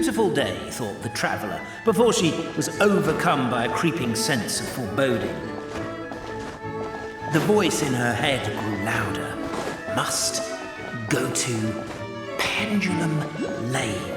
beautiful day, thought the traveller, before she was overcome by a creeping sense of foreboding. The voice in her head grew louder. Must go to Pendulum Lane.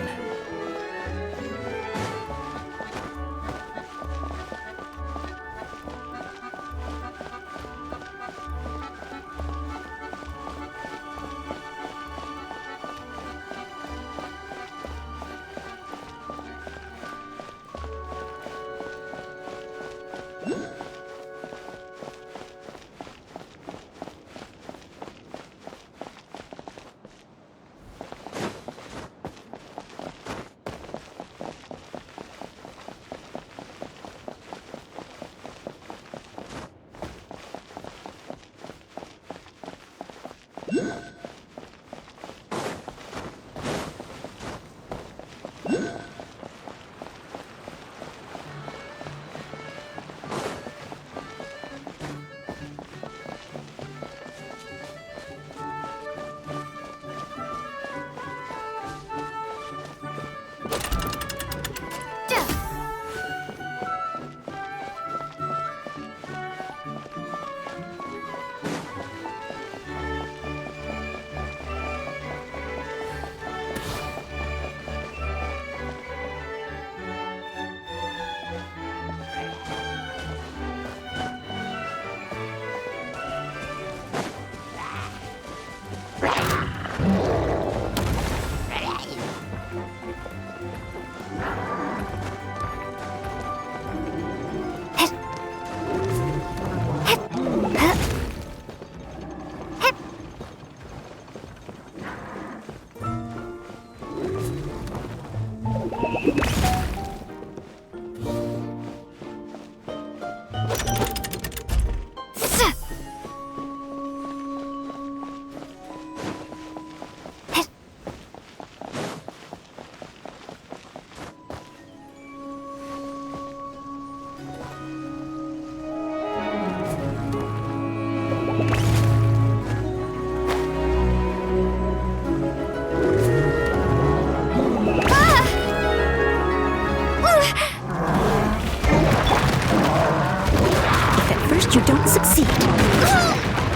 You don't succeed.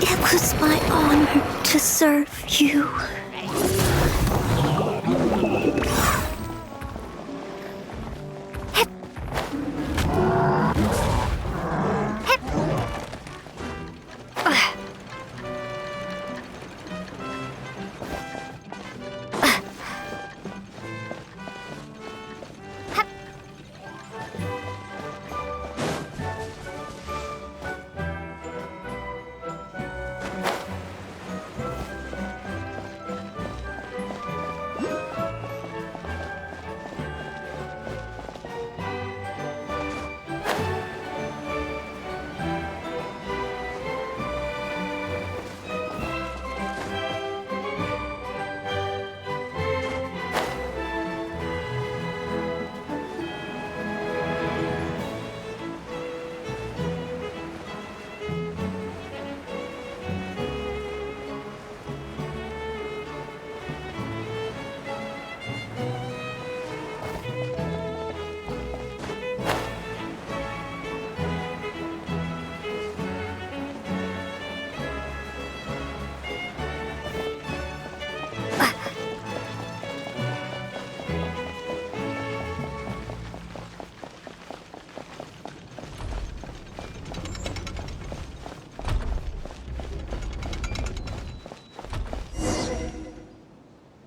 It was my honor to serve you.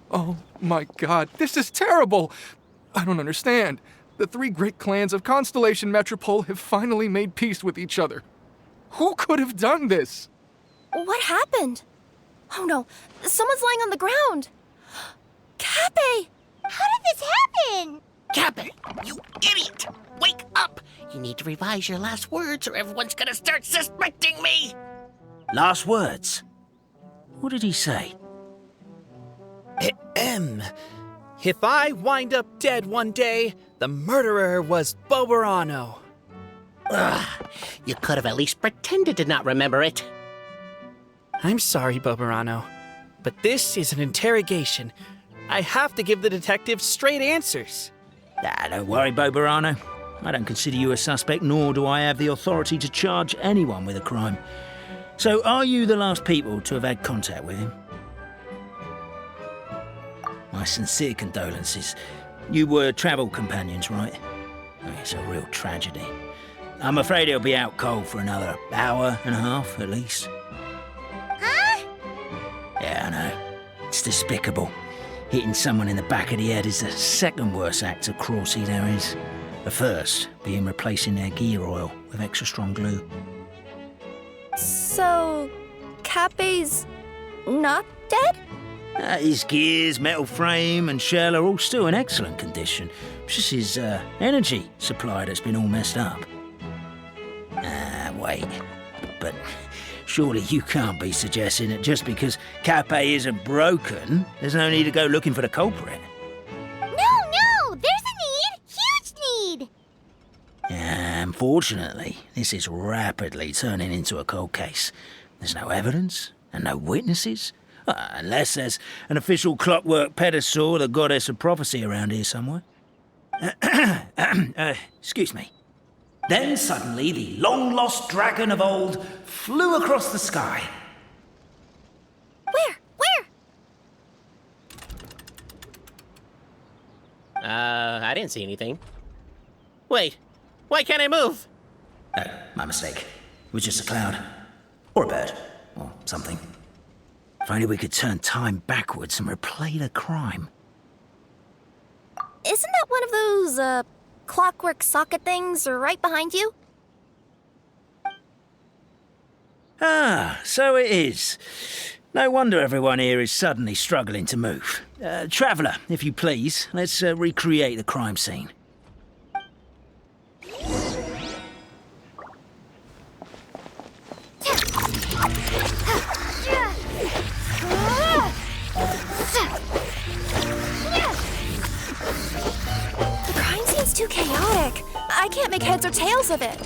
Oh my god, this is terrible! I don't understand. The three great clans of Constellation Metropole have finally made peace with each other. Who could have done this? What happened? Oh no, someone's lying on the ground. Cappe! How did this happen? Cappe, you idiot! Wake up! You need to revise your last words or everyone's gonna start suspecting me! Last words? What did he say? If I wind up dead one day, the murderer was Boberano. Ugh, you could have at least pretended to not remember it. I'm sorry, Boberano, but this is an interrogation. I have to give the detective straight answers. Don't worry, Bobarano. I don't consider you a suspect, nor do I have the authority to charge anyone with a crime. So, are you the last people to have had contact with him? My sincere condolences. You were travel companions, right? It's a real tragedy. I'm afraid he'll be out cold for another hour and a half, at least. Huh? Yeah, I know. It's despicable. Hitting someone in the back of the head is the second worst act of cruelty there is. The first being replacing their gear oil with extra strong glue. So, Cape's not dead? His gears, metal frame and shell are all still in excellent condition. It's just his energy supply that's been all messed up. Wait. But surely you can't be suggesting that just because Cape isn't broken, there's no need to go looking for the culprit. No, there's a need. Huge need. Unfortunately, this is rapidly turning into a cold case. There's no evidence and no witnesses. Unless there's an official clockwork pedestal, the goddess of prophecy around here somewhere. Excuse me. Then suddenly the long-lost dragon of old flew across the sky. Where? I didn't see anything. Wait, why can't I move? Oh, my mistake. It was just a cloud. Or a bird. Or something. If only we could turn time backwards and replay the crime. Isn't that one of those, clockwork socket things right behind you? So it is. No wonder everyone here is suddenly struggling to move. Traveller, if you please, let's recreate the crime scene. The crime scene's too chaotic. I can't make heads or tails of it.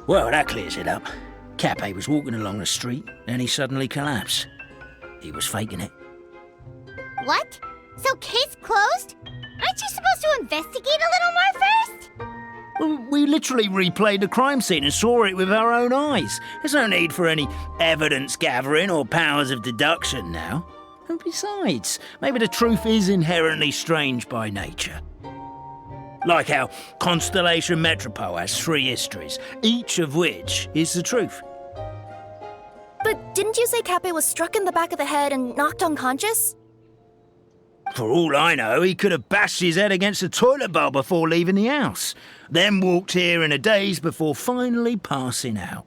Well, that clears it up. Cape was walking along the street, then he suddenly collapsed. He was faking it. What? So case closed? Aren't you supposed to investigate a little more first? Well, we literally replayed the crime scene and saw it with our own eyes. There's no need for any evidence gathering or powers of deduction now. And besides, maybe the truth is inherently strange by nature. Like how Constellation Metropole has 3 histories, each of which is the truth. But didn't you say Cape was struck in the back of the head and knocked unconscious? For all I know, he could have bashed his head against a toilet bowl before leaving the house, then walked here in a daze before finally passing out.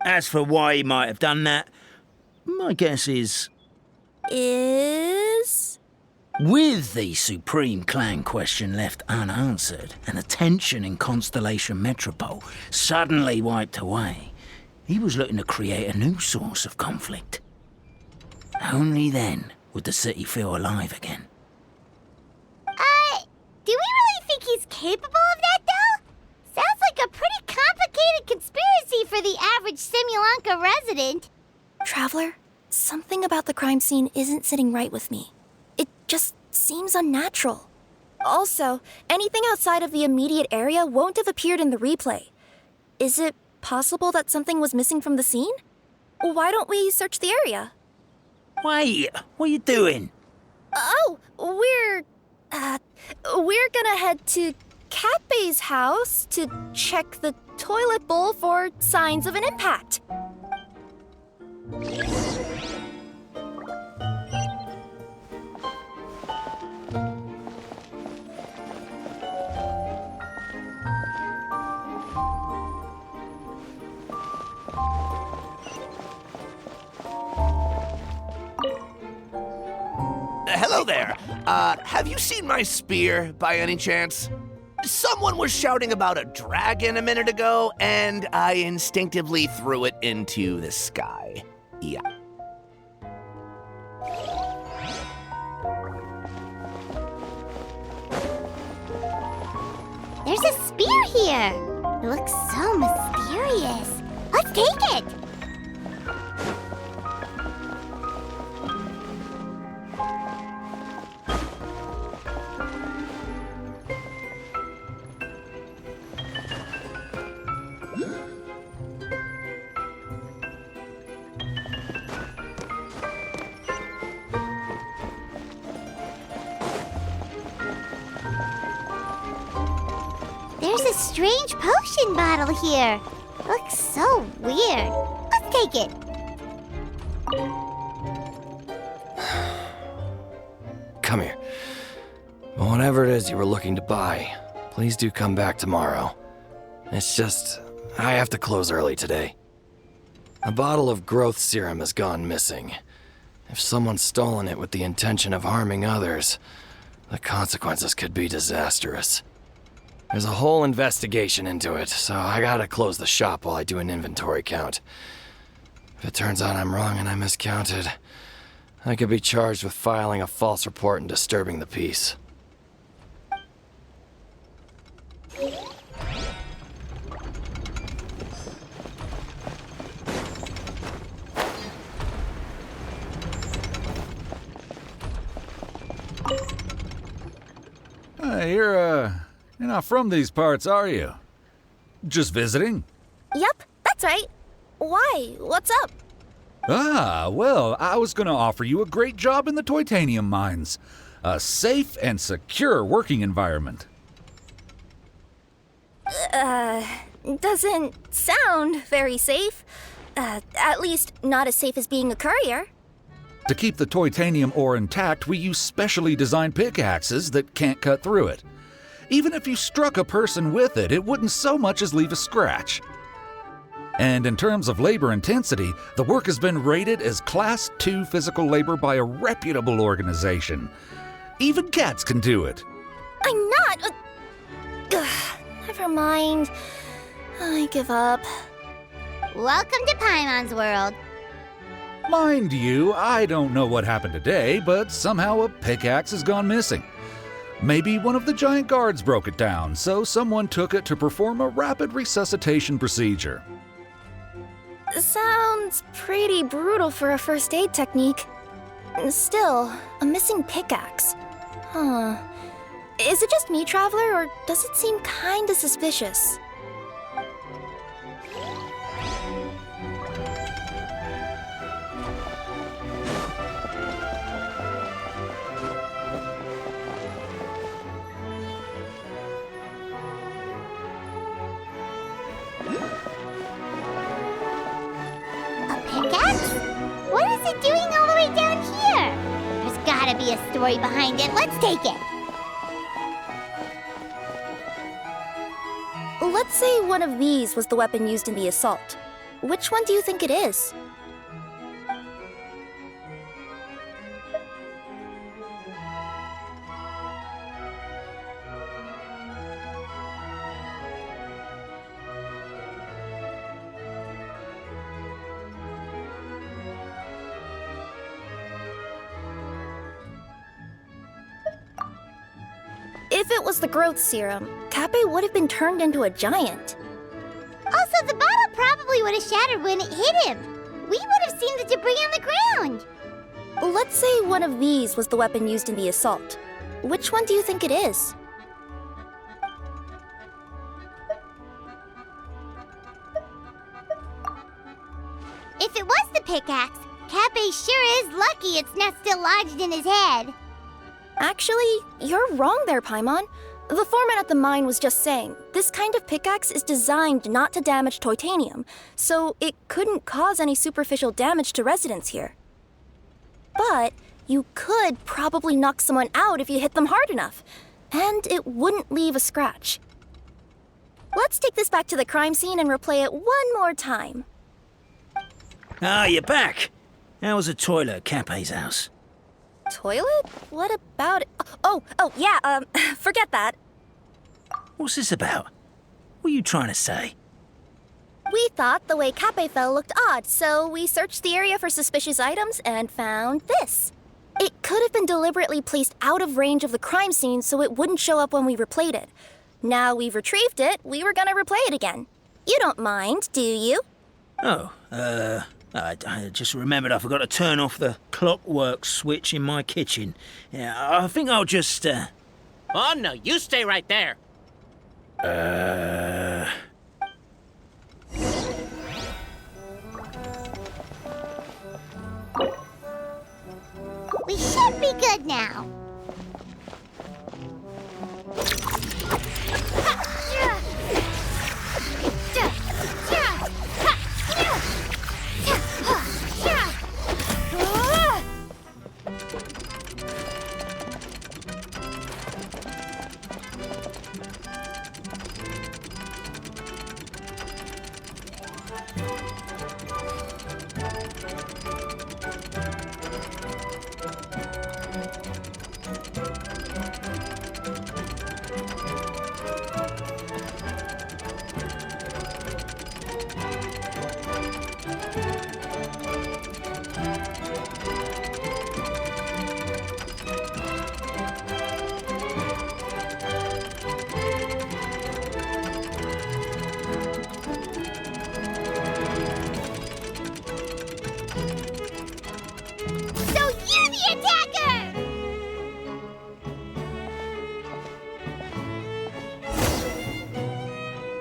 As for why he might have done that, my guess is... With the Supreme Clan question left unanswered and the tension in Constellation Metropole suddenly wiped away, he was looking to create a new source of conflict. Only then would the city feel alive again. Do we really think he's capable of that, though? Sounds like a pretty complicated conspiracy for the average Simulanka resident. Traveler, something about the crime scene isn't sitting right with me. It just seems unnatural. Also, anything outside of the immediate area won't have appeared in the replay. Is it possible that something was missing from the scene? Why don't we search the area? Wait, what are you doing? Oh, we're gonna head to Cape's house to check the toilet bowl for signs of an impact. hello there. Have you seen my spear by any chance? Someone was shouting about a dragon a minute ago, and I instinctively threw it into the sky. Yeah. There's a spear here. It looks so mysterious. Let's take it. There's a strange potion bottle here. Looks so weird. Let's take it. Come here. Whatever it is you were looking to buy, please do come back tomorrow. It's just, I have to close early today. A bottle of growth serum has gone missing. If someone's stolen it with the intention of harming others, the consequences could be disastrous. There's a whole investigation into it, so I gotta close the shop while I do an inventory count. If it turns out I'm wrong and I miscounted, I could be charged with filing a false report and disturbing the peace. You're not from these parts, are you? Just visiting? Yep, that's right. Why? What's up? Ah, well, I was gonna offer you a great job in the titanium mines. A safe and secure working environment. Doesn't sound very safe. At least not as safe as being a courier. To keep the titanium ore intact, we use specially designed pickaxes that can't cut through it. Even if you struck a person with it, it wouldn't so much as leave a scratch. And in terms of labor intensity, the work has been rated as Class 2 physical labor by a reputable organization. Even cats can do it. I'm not... never mind. I give up. Welcome to Paimon's world. Mind you, I don't know what happened today, but somehow a pickaxe has gone missing. Maybe one of the giant guards broke it down, so someone took it to perform a rapid resuscitation procedure. Sounds pretty brutal for a first aid technique. Still, a missing pickaxe. Huh. Is it just me, Traveler, or does it seem kinda suspicious? Pickaxe? What is it doing all the way down here? There's gotta be a story behind it. Let's take it. Let's say one of these was the weapon used in the assault. Which one do you think it is? If it was the growth serum, Kappe would have been turned into a giant. Also, the bottle probably would have shattered when it hit him. We would have seen the debris on the ground. Let's say one of these was the weapon used in the assault. Which one do you think it is? If it was the pickaxe, Kappe sure is lucky it's not still lodged in his head. Actually, you're wrong there, Paimon. The foreman at the mine was just saying, this kind of pickaxe is designed not to damage titanium, so it couldn't cause any superficial damage to residents here. But you could probably knock someone out if you hit them hard enough, and it wouldn't leave a scratch. Let's take this back to the crime scene and replay it one more time. Ah, you're back. How was the toilet at Cappe's house? Toilet? What about it? Yeah, forget that. What's this about? What are you trying to say? We thought the way Cape fell looked odd, so we searched the area for suspicious items and found this. It could have been deliberately placed out of range of the crime scene so it wouldn't show up when we replayed it. Now we've retrieved it, we were gonna replay it again. You don't mind, do you? I just remembered I forgot to turn off the clockwork switch in my kitchen. Yeah, I think I'll just, Oh, no, you stay right there. We should be good now.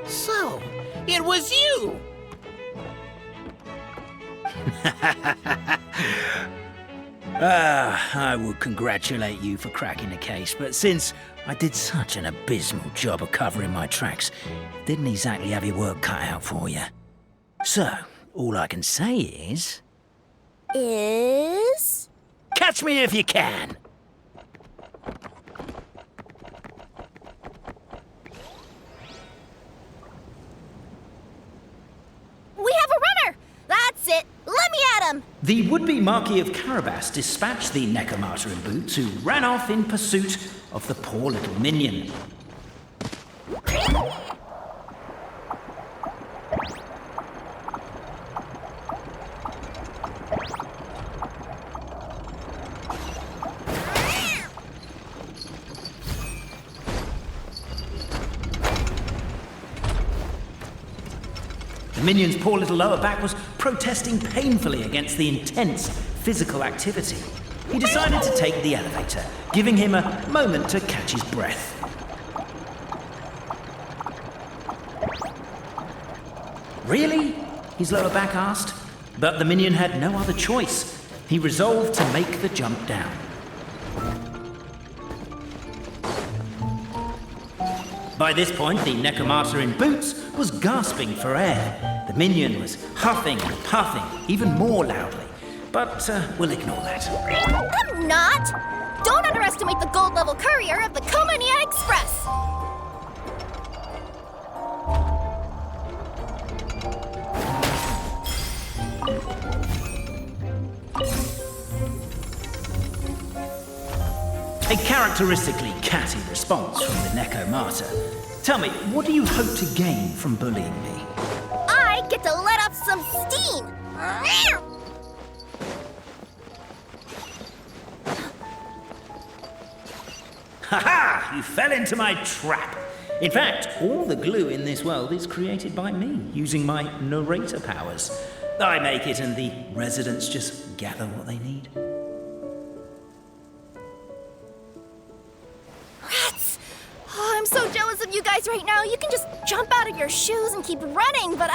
So, it was you! I would congratulate you for cracking the case, but since I did such an abysmal job of covering my tracks, didn't exactly have your work cut out for you. So, all I can say is... catch me if you can! We have a runner! That's it! Let me at him! The would-be Marquis of Carabas dispatched the Necromata in boots, who ran off in pursuit of the poor little minion. The minion's poor little lower back was protesting painfully against the intense physical activity. He decided to take the elevator, giving him a moment to catch his breath. Really? His lower back asked. But the minion had no other choice. He resolved to make the jump down. By this point, the Necromata in boots was gasping for air. The minion was huffing and puffing, even more loudly. But we'll ignore that. I'm not! Don't underestimate the gold-level courier of the Komania Express! A characteristically catty response from the Necromata. Tell me, what do you hope to gain from bullying me? I get to let off some steam! Ha-ha! You fell into my trap. In fact, all the glue in this world is created by me, using my narrator powers. I make it and the residents just gather what they need. Rats! Oh, I'm so jealous of you guys right now. You can just jump out of your shoes and keep running, but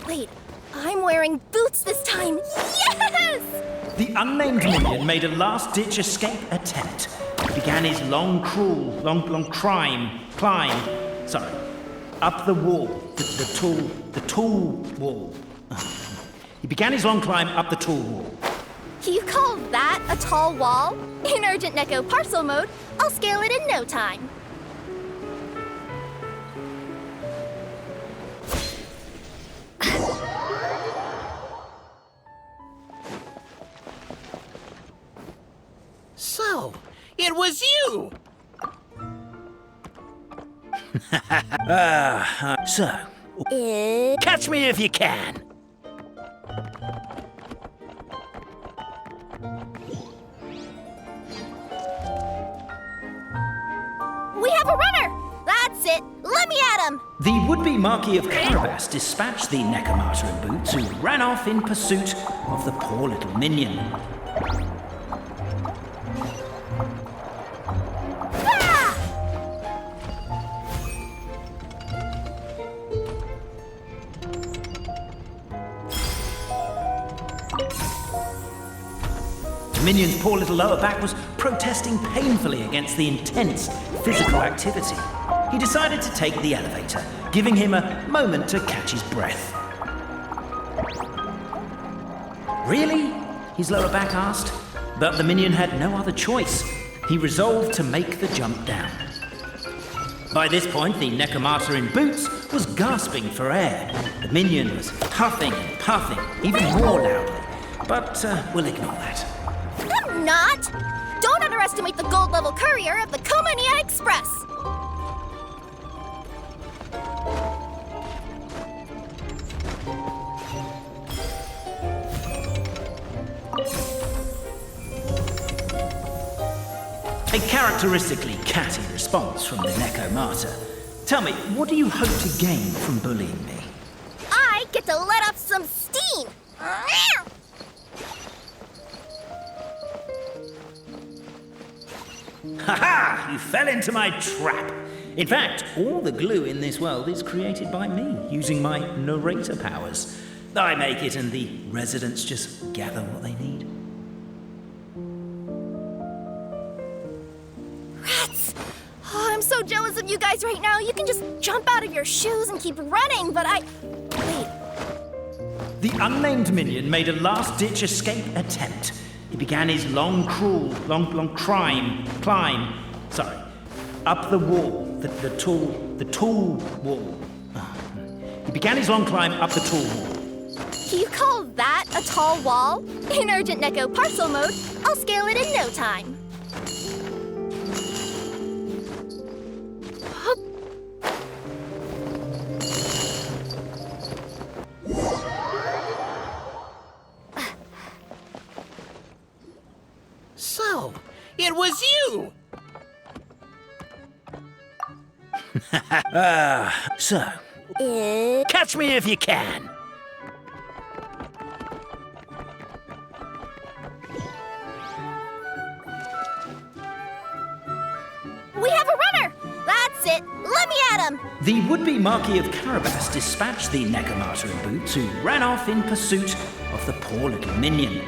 Wait, I'm wearing boots this time. Yes! The unnamed minion made a last-ditch escape attempt. He began his long climb, up the wall, the tall wall. He began his long climb up the tall wall. You call that a tall wall? In urgent Neko parcel mode, I'll scale it in no time. you! So, catch me if you can. We have a runner! That's it! Let me at him! The would-be Marquis of Carabas dispatched the Necromata in boots, who ran off in pursuit of the poor little minion. The minion's poor little lower back was protesting painfully against the intense physical activity. He decided to take the elevator, giving him a moment to catch his breath. Really? His lower back asked. But the minion had no other choice. He resolved to make the jump down. By this point, the Necromata in boots was gasping for air. The minion was huffing and puffing, even more loudly. But we'll ignore that. I'm not! Don't underestimate the gold-level courier of the Komania Express! A characteristically catty response from the Necromata. Tell me, what do you hope to gain from bullying me? I get to let off some steam! Ha-ha! You fell into my trap! In fact, all the glue in this world is created by me, using my narrator powers. I make it and the residents just gather what they need. Rats! Oh, I'm so jealous of you guys right now. You can just jump out of your shoes and keep running, but Wait. The unnamed minion made a last-ditch escape attempt. He began his long climb, up the wall, the tall wall. He began his long climb up the tall wall. You call that a tall wall? In urgent Neko parcel mode, I'll scale it in no time. So, it was you! So, catch me if you can. We have a runner! That's it! Let me at him! The would-be Marquis of Carabas dispatched the Necromata in boots, who ran off in pursuit of the poor little minion.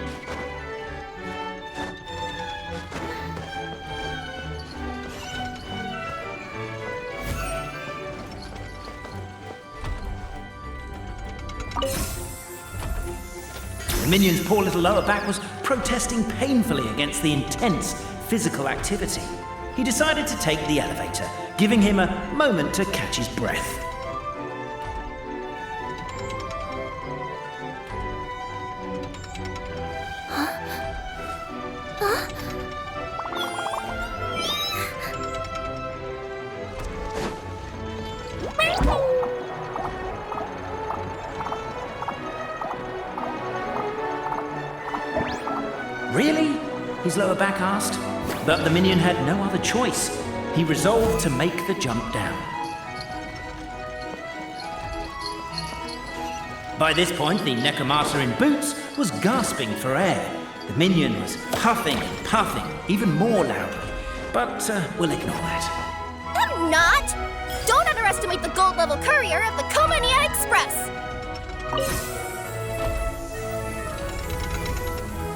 The minion's poor little lower back was protesting painfully against the intense physical activity. He decided to take the elevator, giving him a moment to catch his breath. Really? His lower back asked. But the minion had no other choice. He resolved to make the jump down. By this point, the Necromata in boots was gasping for air. The minion was huffing and puffing, even more loudly. But we'll ignore that. I'm not! Don't underestimate the gold-level courier of the Komania Express!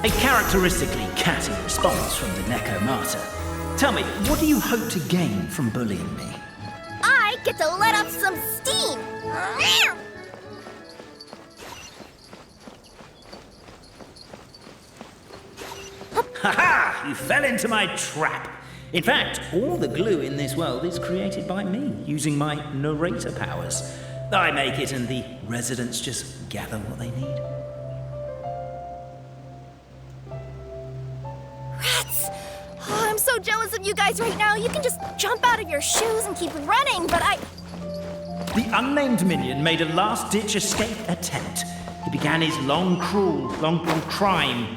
A characteristically catty response from the Necromata. Tell me, what do you hope to gain from bullying me? I get to let off some steam! Ha-ha! You fell into my trap! In fact, all the glue in this world is created by me, using my narrator powers. I make it and the residents just gather what they need. Rats! Oh, I'm so so jealous of you guys right now. You can just jump out of your shoes and keep running, but The unnamed minion made a last-ditch escape attempt. He began his long climb,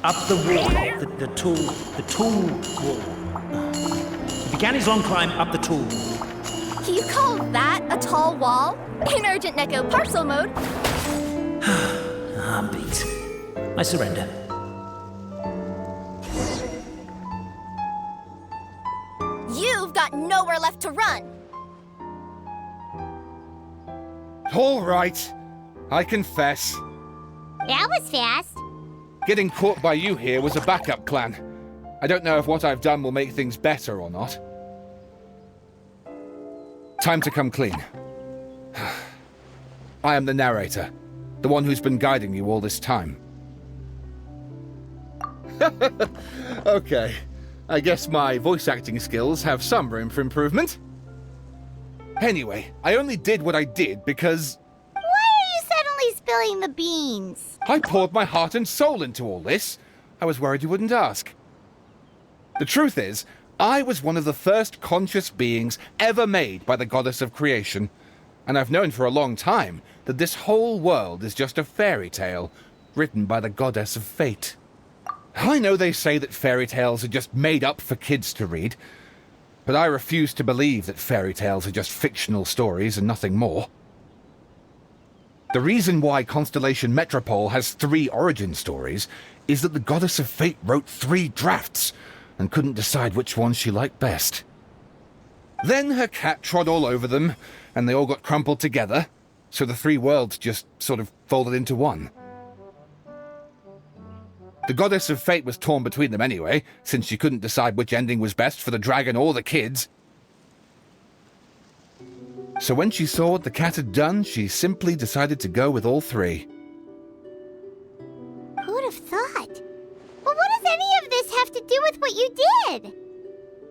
up the wall, the tall wall. He began his long climb up the tall wall. You call that a tall wall? In urgent Neko parcel mode. I'm beat. I surrender. You've got nowhere left to run. All right. I confess. That was fast. Getting caught by you here was a backup plan. I don't know if what I've done will make things better or not. Time to come clean. I am the narrator, the one who's been guiding you all this time. Okay, I guess my voice acting skills have some room for improvement. Anyway, I only did what I did because... Why are you suddenly spilling the beans? I poured my heart and soul into all this. I was worried you wouldn't ask. The truth is, I was one of the first conscious beings ever made by the goddess of creation, and I've known for a long time that this whole world is just a fairy tale written by the goddess of fate. I know they say that fairy tales are just made up for kids to read, but I refuse to believe that fairy tales are just fictional stories and nothing more. The reason why Constellation Metropole has 3 origin stories is that the goddess of fate wrote 3 drafts and couldn't decide which one she liked best. Then her cat trod all over them, and they all got crumpled together, so the 3 worlds just sort of folded into one. The goddess of fate was torn between them anyway, since she couldn't decide which ending was best for the dragon or the kids. So when she saw what the cat had done, she simply decided to go with all 3. Who'd have thought? But what does any of this have to do with what you did?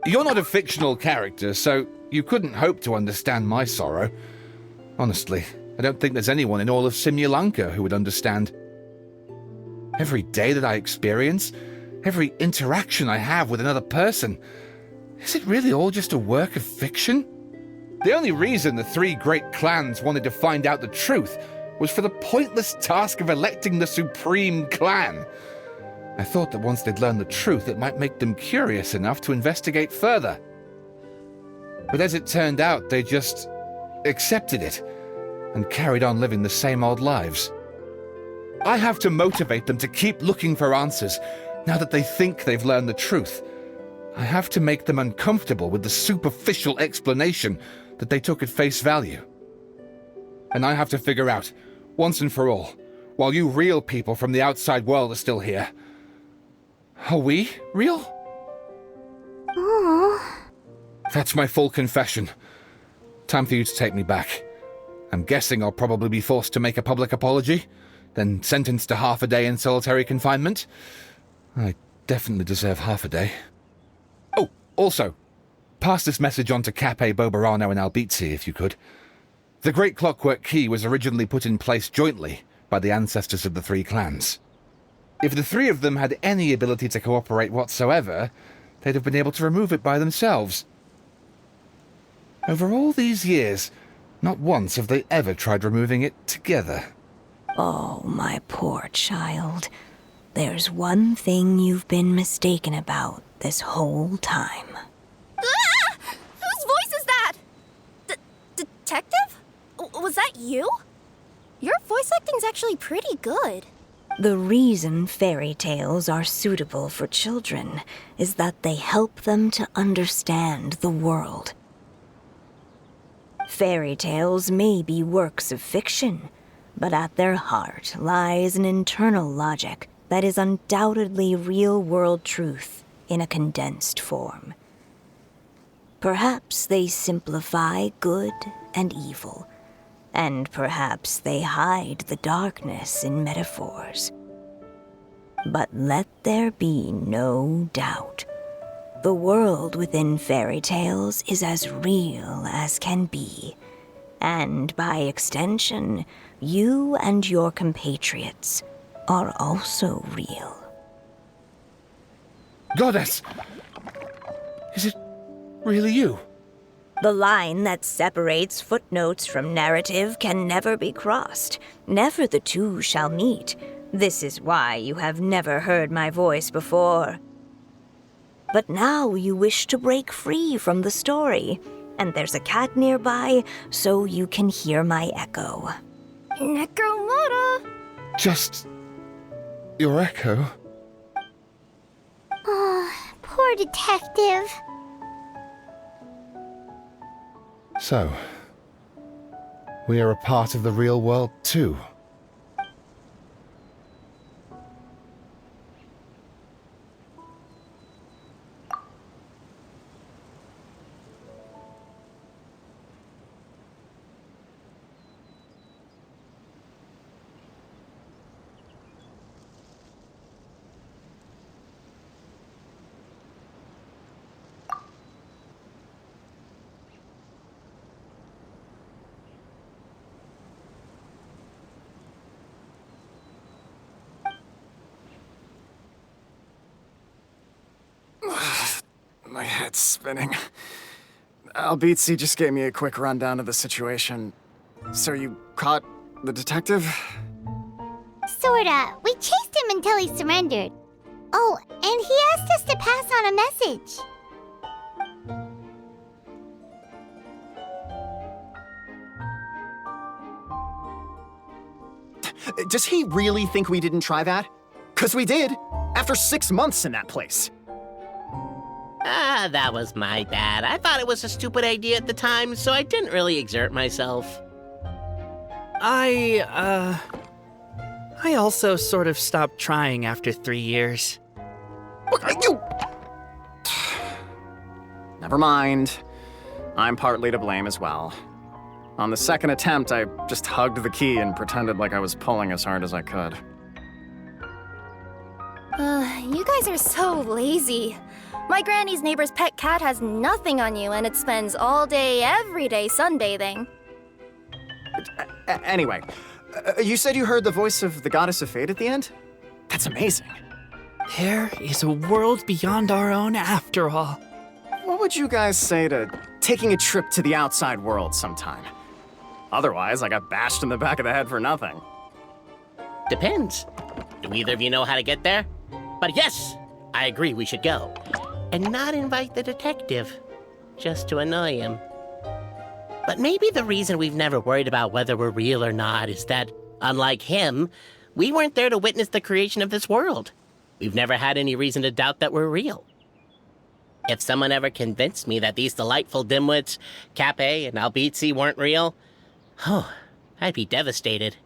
You're not a fictional character, so you couldn't hope to understand my sorrow. Honestly, I don't think there's anyone in all of Simulanka who would understand. Every day that I experience, every interaction I have with another person, is it really all just a work of fiction? The only reason the 3 great clans wanted to find out the truth was for the pointless task of electing the supreme clan. I thought that once they'd learned the truth, it might make them curious enough to investigate further. But as it turned out, they just accepted it and carried on living the same old lives. I have to motivate them to keep looking for answers now that they think they've learned the truth. I have to make them uncomfortable with the superficial explanation that they took at face value. And I have to figure out, once and for all, while you real people from the outside world are still here, are we real? Aww. That's my full confession. Time for you to take me back. I'm guessing I'll probably be forced to make a public apology, then sentenced to half a day in solitary confinement. I definitely deserve half a day. Oh, also, pass this message on to Cape Bobarano and Albizzi, if you could. The Great Clockwork Key was originally put in place jointly by the ancestors of the 3 clans. If the 3 of them had any ability to cooperate whatsoever, they'd have been able to remove it by themselves. Over all these years, not once have they ever tried removing it together. Oh, my poor child. There's one thing you've been mistaken about this whole time. Ah! Whose voice is that? Detective? Was that you? Your voice acting's actually pretty good. The reason fairy tales are suitable for children is that they help them to understand the world. Fairy tales may be works of fiction, but at their heart lies an internal logic that is undoubtedly real-world truth in a condensed form. Perhaps they simplify good and evil, and perhaps they hide the darkness in metaphors. But let there be no doubt. The world within fairy tales is as real as can be, and by extension, you and your compatriots are also real. Goddess! Is it really you? The line that separates footnotes from narrative can never be crossed. Never the two shall meet. This is why you have never heard my voice before. But now you wish to break free from the story, and there's a cat nearby, so you can hear my echo. Necromora! Just your echo? Oh, poor detective. So, we are a part of the real world too. My head's spinning. Albizzi just gave me a quick rundown of the situation. So you caught the detective? Sorta. We chased him until he surrendered. Oh, and he asked us to pass on a message. Does he really think we didn't try that? 'Cause we did, after 6 months in that place. Ah, that was my bad. I thought it was a stupid idea at the time, so I didn't really exert myself. I also sort of stopped trying after 3 years. You... Never mind. I'm partly to blame as well. On the second attempt, I just hugged the key and pretended like I was pulling as hard as I could. You guys are so lazy. My granny's neighbor's pet cat has nothing on you, and it spends all day, every day sunbathing. Anyway, you said you heard the voice of the Goddess of Fate at the end? That's amazing. There is a world beyond our own after all. What would you guys say to taking a trip to the outside world sometime? Otherwise, I got bashed in the back of the head for nothing. Depends. Do either of you know how to get there? But yes, I agree we should go. And not invite the detective, just to annoy him. But maybe the reason we've never worried about whether we're real or not is that, unlike him, we weren't there to witness the creation of this world. We've never had any reason to doubt that we're real. If someone ever convinced me that these delightful dimwits, Cape and Albizzi, weren't real, I'd be devastated.